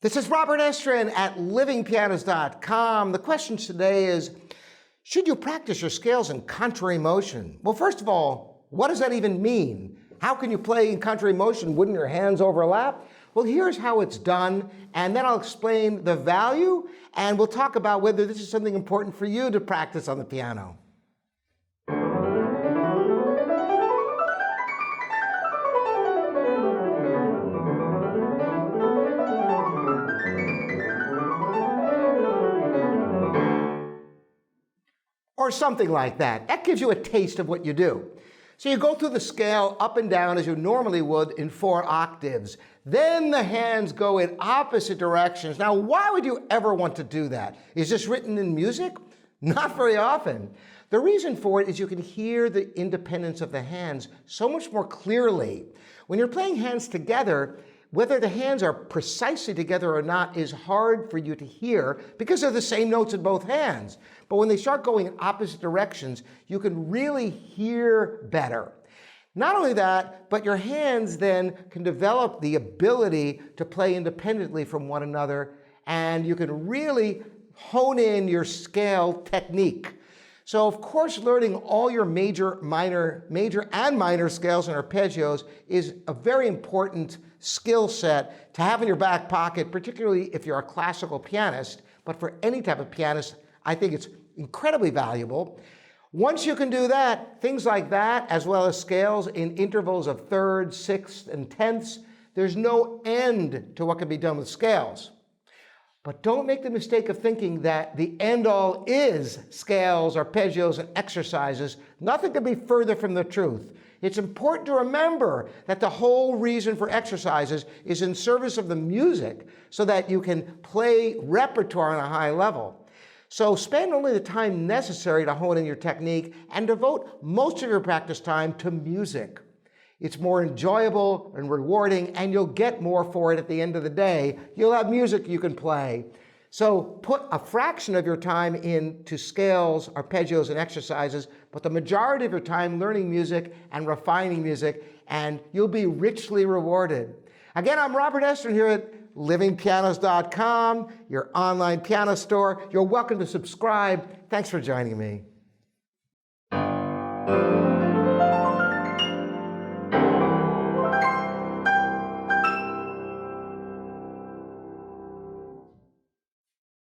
This is Robert Estrin at livingpianos.com. The question today is, should you practice your scales in contrary motion? Well, first of all, what does that even mean? How can you play in contrary motion? Wouldn't your hands overlap? Well, here's how it's done, and then I'll explain the value, and we'll talk about whether this is something important for you to practice on the piano. Or something like that. That gives you a taste of what you do. So you go through the scale up and down as you normally would in 4 octaves. Then the hands go in opposite directions. Now, why would you ever want to do that? Is this written in music? Not very often. The reason for it is you can hear the independence of the hands so much more clearly. When you're playing hands together, whether the hands are precisely together or not is hard for you to hear because they're the same notes in both hands. But when they start going in opposite directions, you can really hear better. Not only that, but your hands then can develop the ability to play independently from one another, and you can really hone in your scale technique. So, of course, learning all your major and minor scales and arpeggios is a very important skill set to have in your back pocket, particularly if you're a classical pianist. But for any type of pianist, I think it's incredibly valuable. Once you can do that, things like that, as well as scales in intervals of thirds, sixths, and tenths, there's no end to what can be done with scales. But don't make the mistake of thinking that the end-all is scales, arpeggios, and exercises. Nothing could be further from the truth. It's important to remember that the whole reason for exercises is in service of the music so that you can play repertoire on a high level. So spend only the time necessary to hone in your technique and devote most of your practice time to music. It's more enjoyable and rewarding, and you'll get more for it at the end of the day. You'll have music you can play. So put a fraction of your time into scales, arpeggios, and exercises, but the majority of your time learning music and refining music, and you'll be richly rewarded. Again, I'm Robert Estrin here at livingpianos.com, your online piano store. You're welcome to subscribe. Thanks for joining me.